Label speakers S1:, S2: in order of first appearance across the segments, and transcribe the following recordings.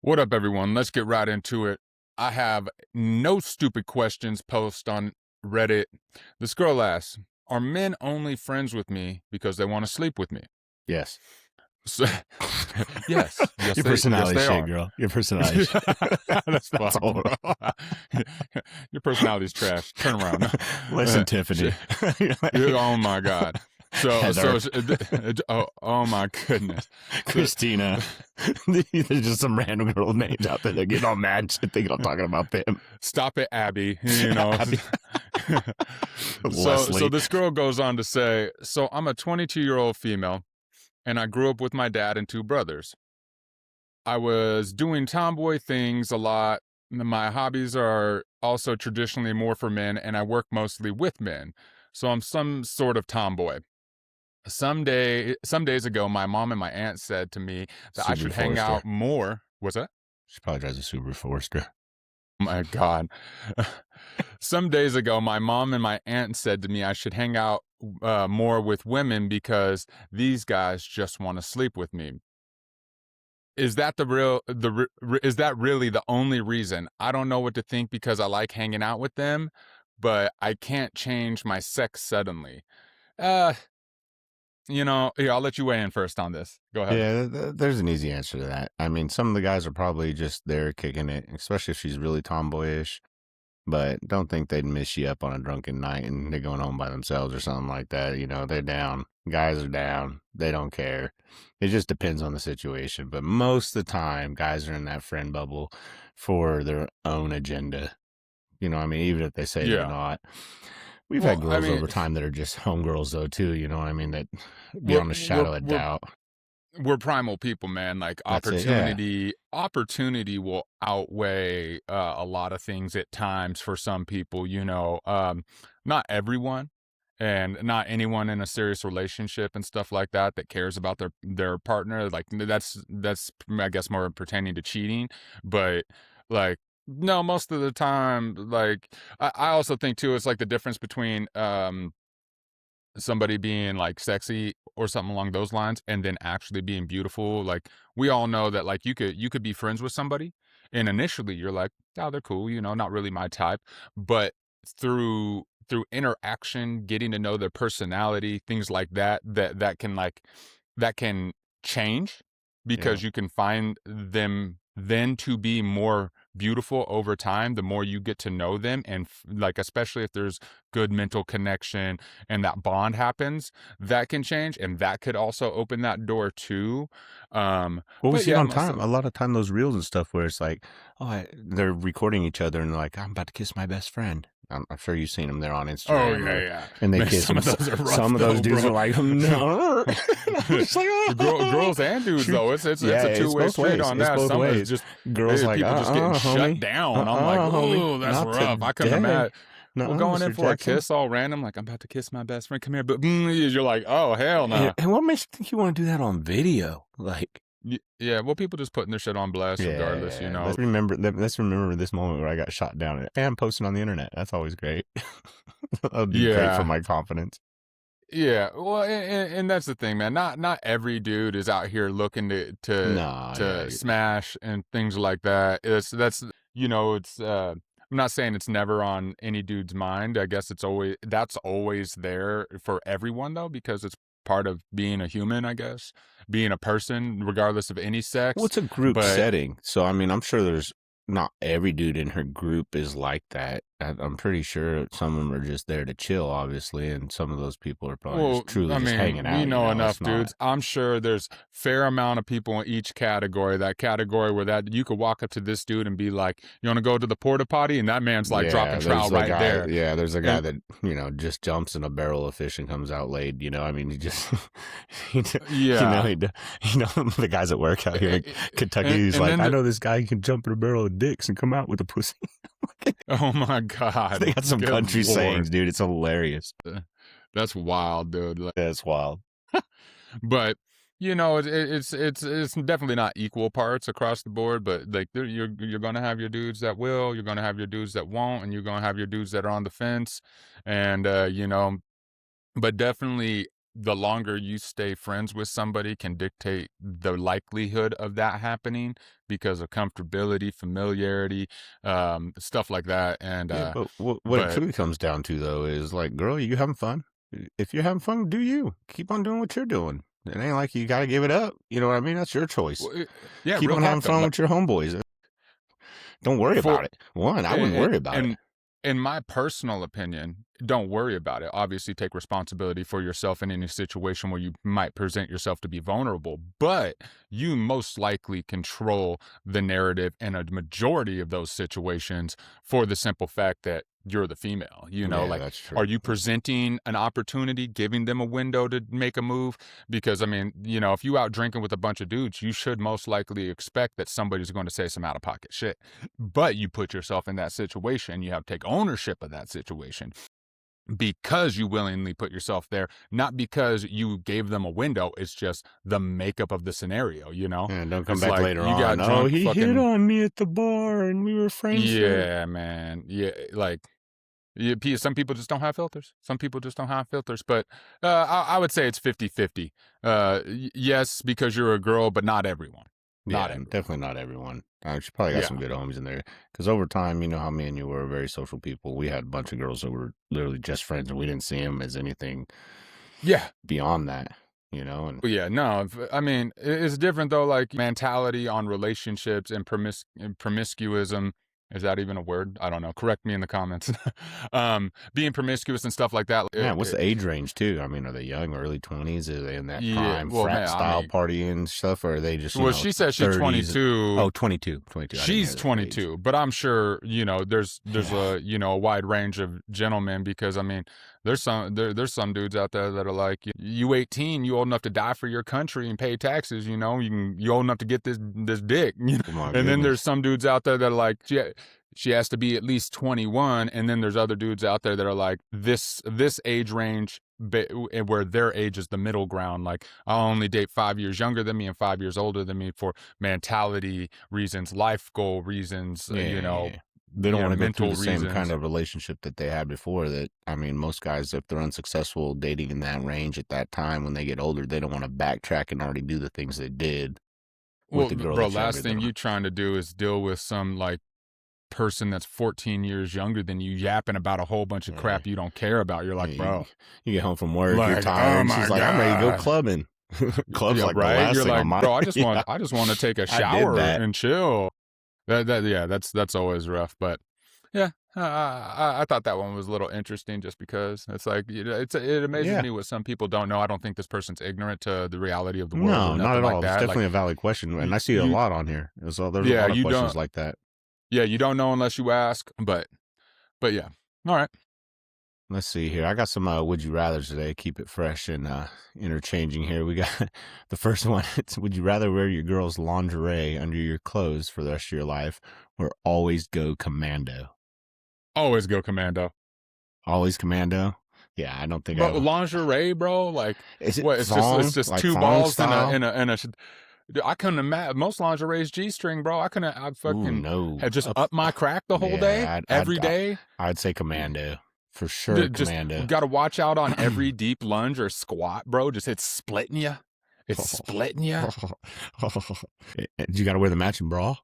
S1: What up, everyone? Let's get right into it. I have no stupid questions post on Reddit. This girl asks, are men only friends with me because they want to sleep with me?
S2: Yes.
S1: So, yes,
S2: Your
S1: yes,
S2: personality
S1: they
S2: shit,
S1: are.
S2: girl. Your personality shit.
S1: That's
S2: That's
S1: fucked,
S2: all.
S1: bro. Your personality's trash. Turn around.
S2: Listen, Tiffany.
S1: Oh my God.
S2: Heather.
S1: Oh my goodness.
S2: Christina. There's just some random girl names out there that get all mad and shit thinking I'm talking about them.
S1: Stop it, Abby. You know.
S2: Abby.
S1: So
S2: Leslie.
S1: this girl goes on to say, so I'm a 22-year-old female, and I grew up with my dad and two brothers. I was doing tomboy things a lot. My hobbies are also traditionally more for men, and I work mostly with men. So I'm some sort of tomboy. Some days ago, my mom and my aunt said to me that I
S2: Subaru
S1: should hang
S2: Forester.
S1: out more. What's that?
S2: She probably drives a Subaru Forester.
S1: Oh my God. Some days ago, my mom and my aunt said to me I should hang out more with women because these guys just want to sleep with me. Is that is that really the only reason? I don't know what to think because I like hanging out with them, but I can't change my sex suddenly. Uh, I'll let you weigh in first on this. Go ahead.
S2: Yeah, there's an easy answer to that. I mean, some of the guys are probably just there kicking it, especially if she's really tomboyish. But don't think they'd miss you up on a drunken night and they're going home by themselves or something like that. You know, they're down. Guys are down. They don't care. It just depends on the situation. But most of the time, guys are in that friend bubble for their own agenda. You know what I mean? Even if they say they're
S1: Yeah.
S2: not. We've had girls over time that are just homegirls, though, too. You know what I mean? That beyond a shadow of doubt.
S1: We're primal people, man. Like opportunity will outweigh a lot of things at times for some people, not everyone and not anyone in a serious relationship and stuff like that cares about their partner. Like that's I guess more pertaining to cheating, but like no, most of the time, like I also think too, it's like the difference between somebody being like sexy or something along those lines and then actually being beautiful. Like we all know that like you could be friends with somebody and initially you're like, oh, they're cool, not really my type, but through interaction, getting to know their personality, things like that can change because you can find them then to be more beautiful over time the more you get to know them, and like especially if there's good mental connection and that bond happens, that can change and that could also open that door too.
S2: Well, we see it on time. A lot of time, those reels and stuff where it's like, they're recording each other and they're like, I'm about to kiss my best friend. I'm sure you've seen them there on Instagram.
S1: Oh yeah.
S2: And they kiss
S1: some
S2: them.
S1: of those are rough,
S2: some of those dudes are like, no.
S1: It's like, girls and dudes though. It's a two-way street on that.
S2: Both
S1: Some
S2: ways.
S1: just
S2: girls like
S1: people just getting
S2: homie.
S1: shut down. I'm like, oh, that's
S2: Not
S1: rough.
S2: today.
S1: I couldn't imagine.
S2: Well,
S1: going in
S2: Mr.
S1: for
S2: Jackson.
S1: a kiss all random, like I'm about to kiss my best friend. Come here, but you're like, oh hell no.
S2: And what makes you think you want to do that on video? Like,
S1: yeah, well, people just putting their shit on blast regardless,
S2: Let's remember this moment where I got shot down and posting on the internet. That's always great. That'd be great for my confidence.
S1: Yeah, well, and that's the thing, man. Not every dude is out here looking to smash and things like that. It's I'm not saying it's never on any dude's mind. I guess that's always there for everyone though, because it's part of being a human, I guess, being a person, regardless of any sex.
S2: Well, it's a group setting. So, I mean, I'm sure there's not every dude in her group is like that. I'm pretty sure some of them are just there to chill, obviously, and some of those people are probably just truly just hanging out.
S1: We know enough dudes. I'm sure there's fair amount of people in each category. That category where that you could walk up to this dude and be like, "You want to go to the porta potty?" And that man's like dropping trowel right there.
S2: Yeah, there's a guy that just jumps in a barrel of fish and comes out laid. I mean, he just the guys at work out here in Kentucky. He's like, I know this guy who can jump in a barrel of dicks and come out with a pussy.
S1: Oh my God.
S2: They got some country sayings, dude. It's hilarious.
S1: That's wild, dude.
S2: That's wild.
S1: But it's definitely not equal parts across the board, but like you're going to have your dudes that will, you're going to have your dudes that won't, and you're going to have your dudes that are on the fence. And but definitely the longer you stay friends with somebody can dictate the likelihood of that happening because of comfortability, familiarity, stuff like that. And
S2: Yeah, but what it
S1: but
S2: truly comes down to though is like, girl, you having fun? If you're having fun, do you keep on doing what you're doing? It ain't like you got to give it up. You know what I mean? That's your choice.
S1: yeah,
S2: Keep
S1: real
S2: on having
S1: talk though.
S2: fun
S1: Like
S2: with your homeboys. Don't worry
S1: for
S2: about it. One, I wouldn't
S1: and,
S2: worry about it.
S1: and in my personal opinion, don't worry about it. Obviously, take responsibility for yourself in any situation where you might present yourself to be vulnerable, but you most likely control the narrative in a majority of those situations for the simple fact that you're the female.
S2: Yeah,
S1: Like,
S2: that's true.
S1: are you presenting an opportunity, giving them a window to make a move? Because, I mean, if you out drinking with a bunch of dudes, you should most likely expect that somebody's going to say some out of pocket shit. But you put yourself in that situation. You have to take ownership of that situation because you willingly put yourself there, not because you gave them a window. It's just the makeup of the scenario.
S2: And don't come
S1: It's
S2: back
S1: like
S2: later
S1: you
S2: on.
S1: got
S2: Oh,
S1: drunk
S2: he hit
S1: fucking.
S2: on me at the bar and we were friends for.
S1: Yeah, man. Yeah, like. Yeah, some people just don't have filters. Some people just don't have filters. But I would say it's 50-50. Yes, because you're a girl, but not everyone. Not
S2: Yeah,
S1: everyone.
S2: definitely not everyone. She probably got
S1: Yeah.
S2: some good homies in there. Because over time, you know how me and you were very social people. We had a bunch of girls that were literally just friends, and we didn't see them as anything
S1: Yeah.
S2: beyond that, And
S1: Yeah, no, I mean, it's different though, like mentality on relationships and promiscuism. Is that even a word? I don't know. Correct me in the comments. Being promiscuous and stuff like that.
S2: yeah, what's the age range too? I mean, are they young, early 20s? Are they in that
S1: Yeah,
S2: prime
S1: well,
S2: frat
S1: man, I
S2: style
S1: mean,
S2: party and stuff? Or are they just,
S1: well, she says she's
S2: 30s?
S1: 22.
S2: Oh, 22. 22. I didn't
S1: She's
S2: hear their age.
S1: 22, but I'm sure, there's
S2: Yeah.
S1: a wide range of gentlemen because I mean, there's some dudes out there that are like, you 18, you old enough to die for your country and pay taxes, you old enough to get this dick,
S2: Oh, my
S1: And then there's
S2: goodness.
S1: some dudes out there that are like, she has to be at least 21, and then there's other dudes out there that are like this age range where their age is the middle ground. Like, I'll only date 5 years younger than me and 5 years older than me for mentality reasons, life goal reasons,
S2: Yeah. They don't want to go through
S1: mental
S2: the same kind
S1: reasons.
S2: of relationship that they had before. That, I mean, most guys, if they're unsuccessful dating in that range at that time, when they get older, they don't want to backtrack and already do the things they did with
S1: Well,
S2: the girl
S1: bro,
S2: that's
S1: last
S2: younger than
S1: thing
S2: them.
S1: you trying to do is deal with some like person that's 14 years younger than you yapping about a whole bunch of
S2: Yeah.
S1: crap you don't care about. You're
S2: Yeah,
S1: like, bro,
S2: you get home from work, you're
S1: like, oh
S2: tired. She's
S1: my
S2: like, I'm ready to go
S1: God.
S2: clubbing. Club's
S1: Yeah,
S2: like the
S1: right.
S2: last
S1: You're
S2: thing
S1: like,
S2: on my.
S1: bro, I just
S2: Yeah,
S1: want to take a
S2: I did
S1: shower
S2: that.
S1: and chill. Yeah, that's always rough. But yeah, I thought that one was a little interesting just because it's like, it amazes
S2: Yeah.
S1: me what some people don't know. I don't think this person's ignorant to the reality of the world or
S2: No, not
S1: nothing
S2: at
S1: like
S2: all. It's
S1: that. Like
S2: definitely a valid question,
S1: you,
S2: and I see it a
S1: you
S2: lot on here. There's a
S1: yeah,
S2: lot of
S1: you
S2: questions
S1: don't,
S2: like that.
S1: yeah, you don't know unless you ask. But yeah, all right.
S2: Let's see here. I got some would you rather today. Keep it fresh and interchanging here. We got the first one. It's, would you rather wear your girl's lingerie under your clothes for the rest of your life, or always go commando?
S1: Always go commando.
S2: Always commando. Yeah, I don't think
S1: But
S2: I.
S1: lingerie, bro, like
S2: Is it
S1: what? It's
S2: thong,
S1: just
S2: like
S1: two
S2: thong
S1: balls and a
S2: style?
S1: Dude, I couldn't imagine most lingerie is G-string, bro. I
S2: Ooh,
S1: fucking
S2: no.
S1: had just up my crack the whole day,
S2: Yeah,
S1: every day.
S2: I'd say commando for sure.
S1: Just
S2: Commando.
S1: got to watch out on every deep lunge or squat, bro. Just it's splitting you. It's splitting you.
S2: You got to wear the matching bra.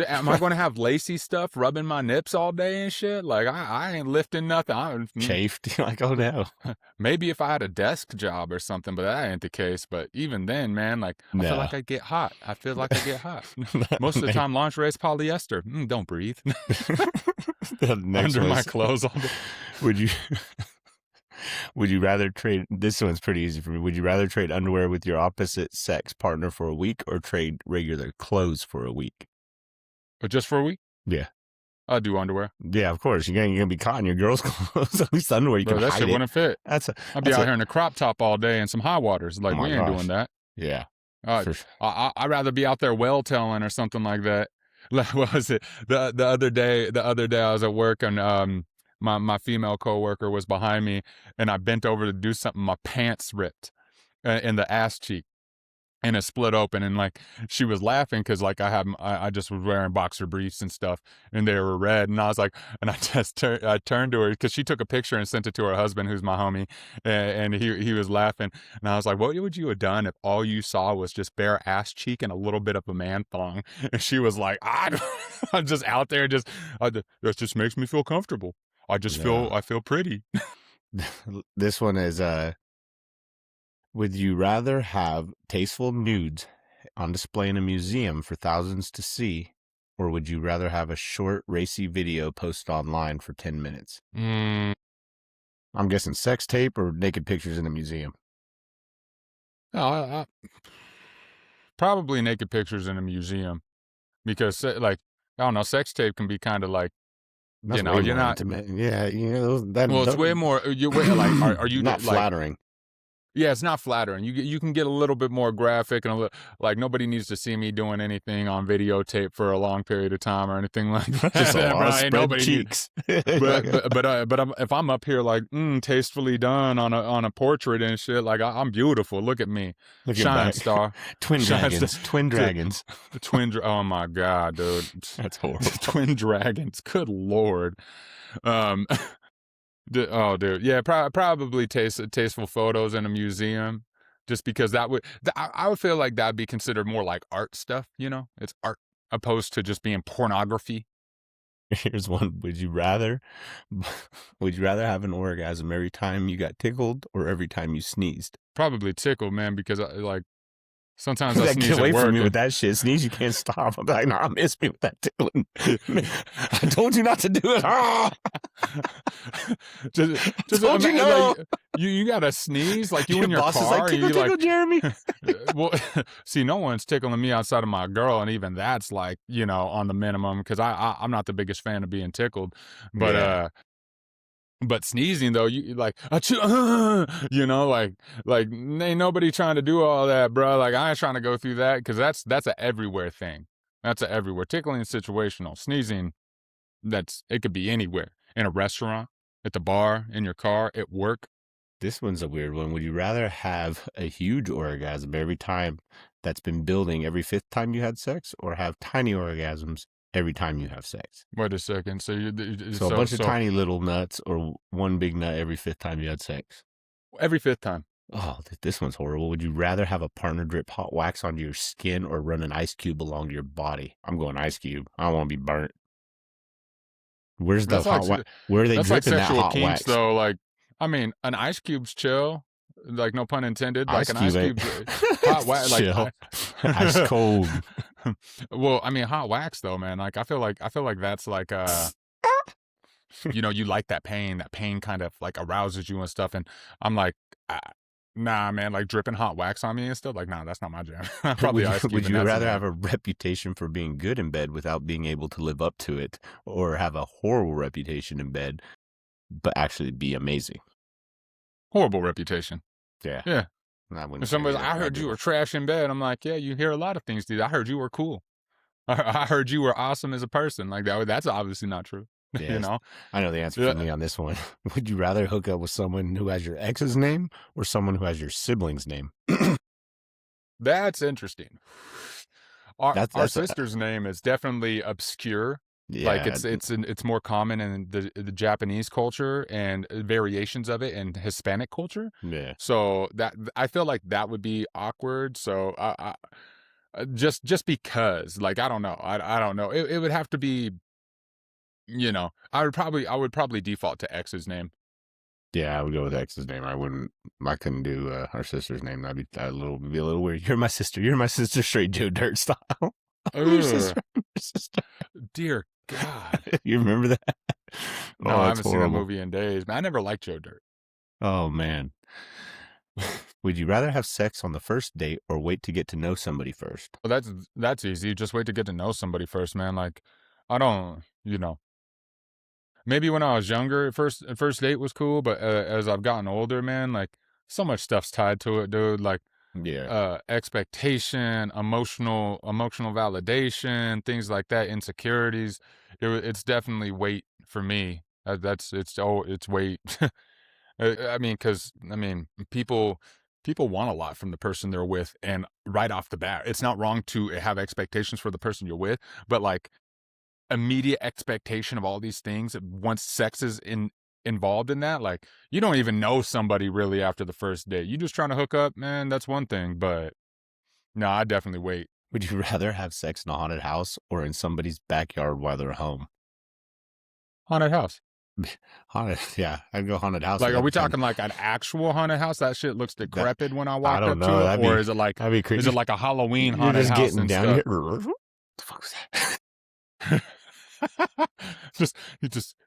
S1: Am I going to have lacy stuff rubbing my nips all day and shit? Like I ain't lifting nothing.
S2: Chafed. Like, oh no.
S1: Maybe if I had a desk job or something, but that ain't the case. But even then, man, like I feel
S2: No.
S1: like I get hot. I feel like I get hot. Most of the time, lingerie is polyester. Don't breathe.
S2: The next
S1: Under my
S2: was,
S1: clothes all day.
S2: would you would you rather trade, this one's pretty easy for me. Would you rather trade underwear with your opposite sex partner for a week, or trade regular clothes for a week?
S1: But just for a week,
S2: Yeah.
S1: I do underwear.
S2: Yeah, of course. You're gonna be caught in your girl's clothes. At least underwear you
S1: Bro,
S2: can
S1: that
S2: hide
S1: shit
S2: it.
S1: wouldn't fit.
S2: That's a
S1: I'd be
S2: that's
S1: out
S2: a
S1: here in a crop top all day and some high waters.
S2: oh
S1: Like
S2: my
S1: we ain't
S2: gosh.
S1: doing that.
S2: Yeah. For,
S1: I'd rather be out there whale tailing or something like that. Like, what was it? The other day I was at work and my female coworker was behind me and I bent over to do something. My pants ripped in the ass cheek. and it split open, and like she was laughing because like I just was wearing boxer briefs and stuff, and they were red, and I was like, and I turned to her because she took a picture and sent it to her husband, who's my homie, and he was laughing, and I was like, what would you have done if all you saw was just bare ass cheek and a little bit of a man thong? And she was like, I'm just out there, that just makes me feel comfortable.
S2: Yeah.
S1: I feel pretty.
S2: This one is would you rather have tasteful nudes on display in a museum for thousands to see, or would you rather have a short, racy video posted online for 10 minutes?
S1: Mm,
S2: I'm guessing sex tape or naked pictures in a museum.
S1: no, probably naked pictures in a museum because like I don't know, sex tape can be kind of like,
S2: That's way
S1: you're
S2: more
S1: not.
S2: intimate. Yeah, that,
S1: Well, it's way more. You wait, like, are you
S2: not
S1: like?
S2: flattering.
S1: Yeah, it's not flattering. You can get a little bit more graphic and like nobody needs to see me doing anything on videotape for a long period of time or anything like
S2: Just a
S1: that,
S2: lot
S1: bro.
S2: of
S1: Ain't
S2: spread
S1: nobody need.
S2: cheeks.
S1: If I'm up here like tastefully done on a portrait and shit, like I'm beautiful. Look at me,
S2: Look at
S1: shine
S2: that.
S1: star,
S2: Twin
S1: shine star.
S2: dragons. Twin dragons.
S1: Oh my god, dude,
S2: That's horrible.
S1: twin dragons. Good lord. Um, oh, dude, yeah, probably tasteful photos in a museum, just because that would I would feel like that'd be considered more like art stuff. It's art opposed to just being pornography.
S2: Here's one. Would you rather have an orgasm every time you got tickled or every time you sneezed?
S1: Probably tickle, man, because like sometimes I
S2: Like, get
S1: sneeze at
S2: away from
S1: work
S2: me with
S1: and
S2: that shit. Sneeze, you can't stop. I'm like, nah, miss me with that tickling. I told you not to do it. Ah!
S1: just
S2: Told you no.
S1: like you gotta sneeze like you
S2: Your
S1: in your
S2: boss is like,
S1: car and
S2: tickle,
S1: you
S2: tickle,
S1: like
S2: Jeremy.
S1: well, see, no one's tickling me outside of my girl, and even that's like on the minimum because I'm not the biggest fan of being tickled, but
S2: Yeah.
S1: but sneezing though, you like achoo, like ain't nobody trying to do all that, bro. Like I ain't trying to go through that because that's a everywhere thing. That's a everywhere. Tickling is situational. Sneezing, it could be anywhere in a restaurant, at the bar, in your car, at work.
S2: This one's a weird one. Would you rather have a huge orgasm every time that's been building every fifth time you had sex, or have tiny orgasms every time you have sex?
S1: Wait a second. So
S2: So a bunch of tiny little nuts, or one big nut every fifth time you had sex?
S1: every fifth time.
S2: Oh, this one's horrible. Would you rather have a partner drip hot wax onto your skin or run an ice cube along your body? I'm going ice cube. I don't want to be burnt. Where's the
S1: That's like
S2: hot wax? Where are they
S1: that's like
S2: dripping that
S1: sexual
S2: hot
S1: kinks
S2: wax?
S1: though. Like I mean, an ice cube's chill. Like no pun intended. Like
S2: Ice
S1: an
S2: cube
S1: ice
S2: ain't
S1: cube's hot wax. Like
S2: chill. Ice cold.
S1: well, I mean, hot wax though, man. Like I feel like that's like you like that pain kind of like arouses you and stuff. And I'm like, ah, nah, man, like dripping hot wax on me and stuff. Like, nah, that's not my jam. Probably ice cube.
S2: Would
S1: And
S2: you
S1: that's
S2: rather
S1: it.
S2: have a reputation for being good in bed without being able to live up to it, or have a horrible reputation in bed but actually be amazing?
S1: Horrible reputation.
S2: Yeah,
S1: Yeah.
S2: I wouldn't
S1: If
S2: say
S1: somebody's,
S2: that.
S1: I heard you were trash in bed. I'm like, yeah, you hear a lot of things, dude. I heard you were cool. I heard you were awesome as a person. Like that. That's obviously not true. you
S2: Yes,
S1: know.
S2: I know the answer for
S1: Yeah,
S2: me on this one. Would you rather hook up with someone who has your ex's name or someone who has your sibling's name?
S1: that's interesting. Our
S2: That's a,
S1: sister's name is definitely obscure. Like
S2: yeah,
S1: it's more common in the Japanese culture and variations of it in Hispanic culture.
S2: yeah.
S1: So that I feel like that would be awkward. So just because, like I don't know, I don't know. It would have to be, I would probably default to X's name.
S2: Yeah, I would go with ex's name. I couldn't do our sister's name. Be a little weird. You're my sister. You're my sister. Straight Joe Dirt style. I'm your
S1: Ugh,
S2: sister. I'm your sister.
S1: dear God.
S2: You remember that?
S1: No,
S2: Oh,
S1: I
S2: that's
S1: haven't seen that
S2: horrible.
S1: movie in days. Man, I never liked Joe Dirt.
S2: Oh man. Would you rather have sex on the first date or wait to get to know somebody first?
S1: Well, that's easy. Just wait to get to know somebody first, man. Like, I don't, maybe when I was younger, first date was cool, but as I've gotten older, man, like so much stuff's tied to it, dude. Like
S2: Yeah.
S1: expectation, emotional validation, things like that, insecurities. It's definitely weight for me. It's weight. I mean, because people people want a lot from the person they're with, and right off the bat, it's not wrong to have expectations for the person you're with, but like immediate expectation of all these things once sex is involved in that, like you don't even know somebody really after the first date. You just trying to hook up, man. That's one thing, but no, I definitely wait.
S2: Would you rather have sex in a haunted house or in somebody's backyard while they're home?
S1: Haunted house.
S2: Haunted, yeah, I'd go haunted house for
S1: Like, are
S2: that
S1: we
S2: kind
S1: talking like an actual haunted house? That shit looks
S2: that
S1: decrepit when I
S2: I
S1: walked
S2: don't
S1: up
S2: know,
S1: to it, or
S2: that'd be
S1: is it
S2: creepy.
S1: like a Halloween
S2: You're
S1: haunted
S2: just
S1: house
S2: getting
S1: and
S2: down
S1: stuff?
S2: here. What the fuck was that?
S1: just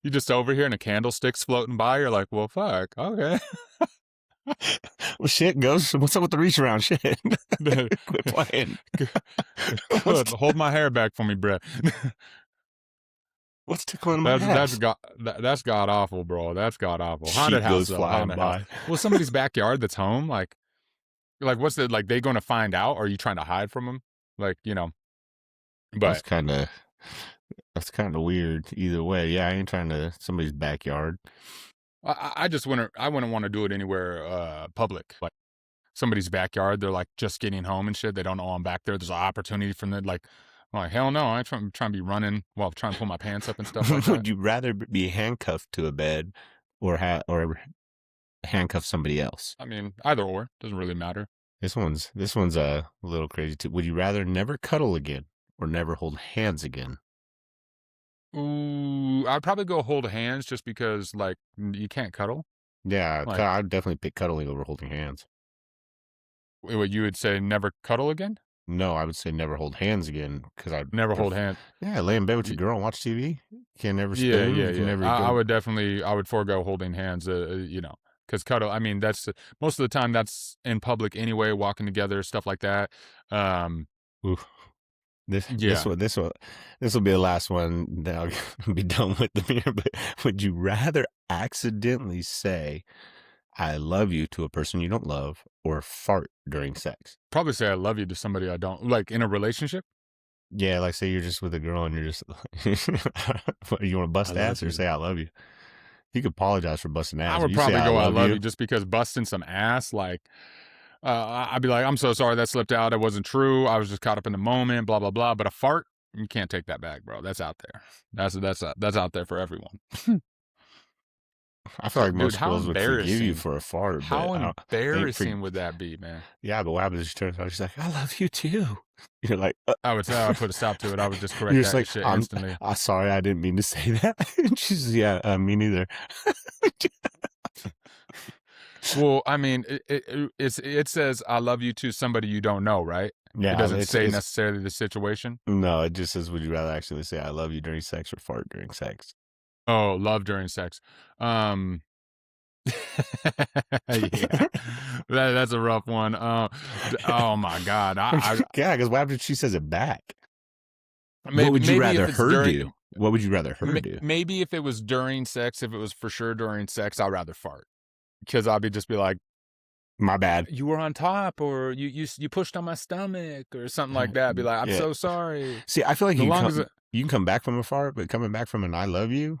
S1: you just over here and a candlestick's floating by. You're like, well, fuck, okay.
S2: Well, shit, Ghost. What's up with the reach around? Shit. Quit playing.
S1: Good. Hold my hair back for me, Brett.
S2: What's tickling my ass?
S1: That's god awful, bro. That's god awful. Haunted
S2: Sheet
S1: house
S2: goes
S1: though.
S2: flying
S1: Haunted house.
S2: by.
S1: Well, somebody's backyard that's home. Like what's the like? They going to find out? Or are you trying to hide from them? Like
S2: That's
S1: But
S2: kind of that's kind of weird. Either way, yeah, I ain't trying to somebody's backyard.
S1: I just wouldn't. I wouldn't want to do it anywhere public. Like somebody's backyard. They're like just getting home and shit. They don't know I'm back there. There's an opportunity from the like. I'm like hell no. I'm trying to be running while trying to pull my pants up and stuff like that.
S2: Would you rather be handcuffed to a bed or handcuff somebody else?
S1: I mean, either or doesn't really matter.
S2: This one's a little crazy too. Would you rather never cuddle again or never hold hands again?
S1: Ooh, I'd probably go hold hands just because like you can't cuddle.
S2: Yeah,
S1: Like
S2: I'd definitely pick cuddling over holding hands.
S1: what you would say, never cuddle again?
S2: No, I would say never hold hands again because I'd
S1: Never hold hands.
S2: yeah, lay in bed with your
S1: Y-
S2: girl and watch TV. You can never
S1: Yeah,
S2: spoon.
S1: yeah,
S2: You can
S1: yeah.
S2: never
S1: I
S2: go.
S1: would forego holding hands. Because cuddle. I mean, that's most of the time that's in public anyway, walking together, stuff like that.
S2: Oof.
S1: Yeah,
S2: This will be the last one. Then I'll be done with them here. But would you rather accidentally say "I love you" to a person you don't love, or fart during sex?
S1: probably say I love you to somebody I don't like in a relationship.
S2: Yeah, like say you're just with a girl and you're just what, you want to
S1: I
S2: bust
S1: love
S2: ass or
S1: you.
S2: say "I love you." You could apologize for busting
S1: I
S2: ass. If
S1: would
S2: you say
S1: probably
S2: "I
S1: go I
S2: love
S1: love you
S2: you,"
S1: just because busting some ass like. I'd be like, I'm so sorry that slipped out. It wasn't true. I was just caught up in the moment. Blah blah blah. But a fart, you can't take that back, bro. That's out there. That's out there for everyone.
S2: I feel like
S1: Dude,
S2: most
S1: how
S2: girls would forgive you
S1: embarrassing.
S2: for a fart, but
S1: How
S2: I don't, they ain't for.
S1: embarrassing would that be, man?
S2: Yeah, but what happens is she turns out she's like, "I love you too." You're like,
S1: I would say I would put a stop to it. I would just correct
S2: you're just
S1: that
S2: like,
S1: shit
S2: I'm
S1: instantly.
S2: sorry, I didn't mean to say that. And she's yeah, me neither.
S1: Well, I mean, it says I love you to somebody you don't know, right? It
S2: Yeah,
S1: doesn't say
S2: it's
S1: necessarily the situation.
S2: no, it just says, would you rather actually say "I love you" during sex or fart during sex?
S1: Oh, love during sex. Um, yeah, that's a rough one. Oh my God,
S2: Yeah, because what happens if she says it back? What
S1: maybe
S2: would you
S1: if
S2: rather
S1: it's
S2: her
S1: during
S2: do? What would you rather her do?
S1: maybe if it was during sex, if it was for sure during sex, I'd rather fart because I'd just be like,
S2: My bad.
S1: you were on top, or you pushed on my stomach, or something like that. Be like, I'm
S2: Yeah.
S1: so sorry.
S2: See, I feel like
S1: As long as
S2: you can come back from a fart, but coming back from an "I love you,"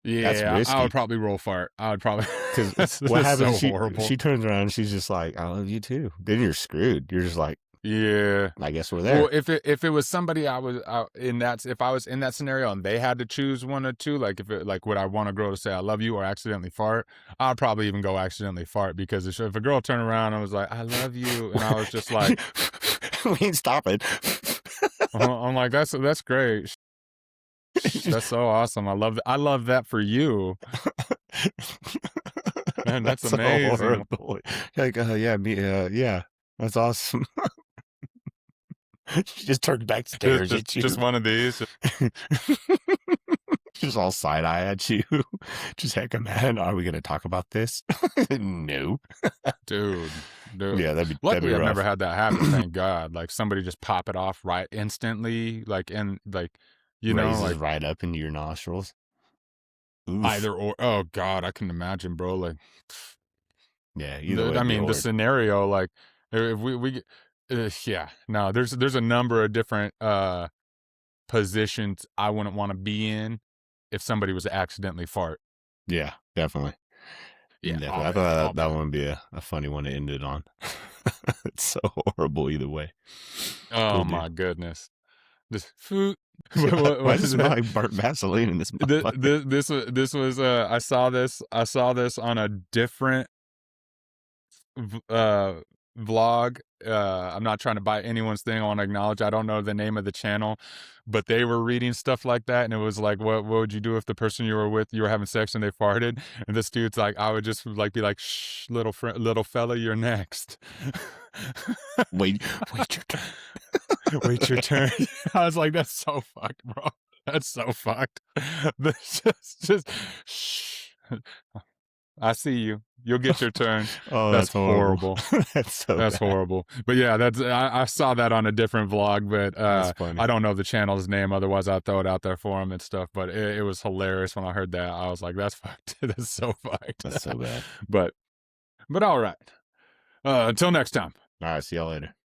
S2: that's
S1: yeah, I
S2: risky.
S1: would probably roll fart. I would probably
S2: Because
S1: this
S2: what
S1: is
S2: happens?
S1: so horrible.
S2: She turns around and she's just like, "I love you too." Then you're screwed. You're just like,
S1: Yeah.
S2: I guess we're there.
S1: Well, if it was somebody if I was in that scenario and they had to choose one or two, like would I want a girl to say I love you or accidentally fart? I'd probably even go accidentally fart because if a girl turned around and was like I love you and I was just like
S2: we ain't stopping.
S1: I'm like that's great. That's so awesome. I love that for you. Man, that's
S2: so
S1: amazing.
S2: horrible. Like, yeah, me, yeah, that's awesome. She just turns back, stares at you.
S1: Just one of these.
S2: Just all side eye at you. Just heck, man, are we going to talk about this? No,
S1: Dude.
S2: Yeah, that'd be
S1: Luckily, I've
S2: rough.
S1: never had that happen. Thank God. Like somebody just pop it off right instantly, like and like
S2: Raises
S1: like
S2: right up into your nostrils. Oof.
S1: either or. Oh God, I can imagine, bro. Like,
S2: Yeah, either way.
S1: I mean, the scenario, like, if we yeah, no, there's a number of different positions I wouldn't want to be in if somebody was to accidentally fart.
S2: Yeah, definitely.
S1: Yeah,
S2: Definitely. I
S1: all
S2: thought
S1: all
S2: that
S1: bad.
S2: one would be a funny one to end it on. It's so horrible either way.
S1: Oh
S2: Cool, dude.
S1: my goodness. This food.
S2: Why
S1: What
S2: does it
S1: is
S2: smell
S1: that?
S2: like burnt Vaseline in this motherfucker?
S1: This was I saw this on a different v- uh vlog. I'm not trying to bite anyone's thing. I want to acknowledge I don't know the name of the channel, but they were reading stuff like that, and it was like, what would you do if the person you were with, you were having sex and they farted? And this dude's like, I would just like be like, shh, little fella, you're next.
S2: Wait, wait your turn.
S1: Wait your turn. I was like, that's so fucked, bro. That's so fucked. Just shh. I see you. You'll get your turn.
S2: Oh,
S1: That's
S2: that's horrible.
S1: horrible.
S2: That's so
S1: That's
S2: bad.
S1: horrible. But yeah, I saw that on a different vlog, but
S2: That's funny.
S1: I don't know the channel's name. Otherwise, I'd throw it out there for him and stuff. But it was hilarious when I heard that. I was like, that's fucked. That's so fucked.
S2: That's so bad.
S1: but but all right. Until next time.
S2: All right, see y'all later.